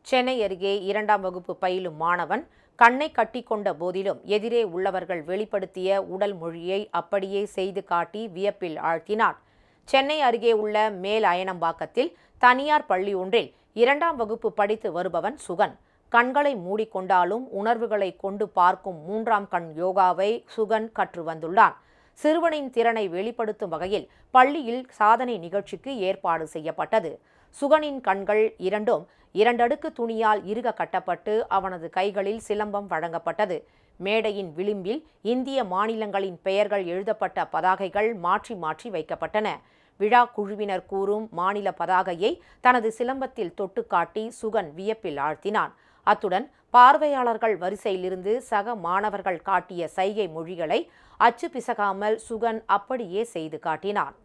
சென்னை அருகே 2ஆம் வகுப்பு பயிலும் மாணவன் கண்ணை கட்டிக்கொண்ட போதிலும் எதிரே உள்ளவர்கள் வெளிப்படுத்திய உடல் மொழியை அப்படியே செய்து காட்டி வியப்பில் ஆழ்த்தினான். சென்னை அருகே உள்ள மேல் அயனம்பாக்கத்தில் தனியார் பள்ளி ஒன்றில் 2ஆம் வகுப்பு படித்து வருபவன் சுகன். கண்களை மூடிக்கொண்டாலும் உணர்வுகளை கொண்டு பார்க்கும் 3ஆம் கண் யோகாவை சுகன் கற்று வந்துள்ளான். சிறுவனின் திறனை வெளிப்படுத்தும் வகையில் பள்ளியில் சாதனை நிகழ்ச்சிக்கு ஏற்பாடு செய்யப்பட்டது. சுகனின் கண்கள் இரண்டும் 2 அடுக்கு துணியால் இறுக கட்டப்பட்டு அவனது கைகளில் சிலம்பம் வழங்கப்பட்டது. மேடையின் விளிம்பில் இந்திய மாநிலங்களின் பெயர்கள் எழுதப்பட்ட பதாகைகள் மாற்றி மாற்றி வைக்கப்பட்டன. விழா குழுவினர் கூறும் மாநில பதாகையை தனது சிலம்பத்தில் தொட்டு காட்டி சுகன் வியப்பில் ஆழ்த்தினான். அத்துடன் பார்வையாளர்கள் வரிசையிலிருந்து சக மாணவர்கள் காட்டிய சைகை மொழிகளை அச்சு பிசகாமல் சுகன் அப்படியே செய்து காட்டினான்.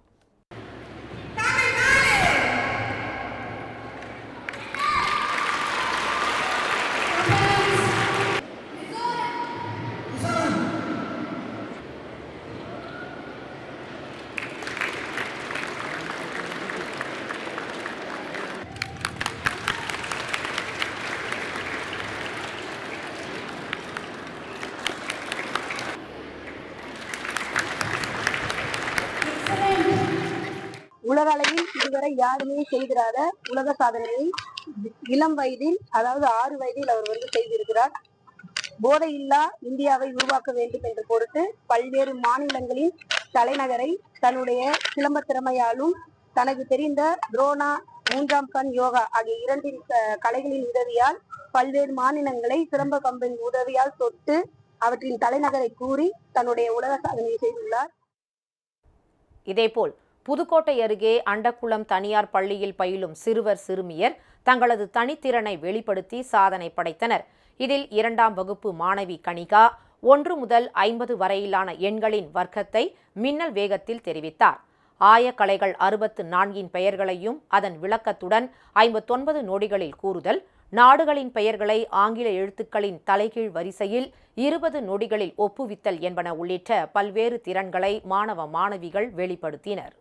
உலக அளவில் இதுவரை யாருமே செய்திராத உலக சாதனையை இளம் வயதில், அதாவது 6 வயதில் அவர் செய்திருக்கிறார். போதையில்லா இந்தியாவை உருவாக்க வேண்டும் என்ற பொருட்டு பல்வேறு மாநிலங்களின் தலைநகரை தன்னுடைய சிலம்ப திறமையாலும் தனக்கு தெரிந்த துரோணா, 3ஆம் கண் யோகா ஆகிய 2 கலைகளின் உதவியால் பல்வேறு மாநிலங்களை சிலம்ப கம்பின் உதவியால் தொட்டு அவற்றின் தலைநகரை கூறி தன்னுடைய உலக சாதனையை செய்துள்ளார். இதேபோல் புதுக்கோட்டை அருகே அண்டக்குளம் தனியார் பள்ளியில் பயிலும் சிறுவர் சிறுமியர் தங்களது தனித்திறனை வெளிப்படுத்தி சாதனை படைத்தனர். இதில் 2ஆம் வகுப்பு மாணவி கனிகா 1 முதல் 50 வரையிலான எண்களின் வர்க்கத்தை மின்னல் வேகத்தில் தெரிவித்தார். ஆயக்கலைகள் 64இன் பெயர்களையும் அதன் விளக்கத்துடன் 59 நொடிகளில் கூறுதல், நாடுகளின் பெயர்களை ஆங்கில எழுத்துக்களின் தலைகீழ் வரிசையில் 20 நொடிகளில் ஒப்புவித்தல் என்பன உள்ளிட்ட பல்வேறு திறன்களை மாணவ மாணவிகள் வெளிப்படுத்தினர்.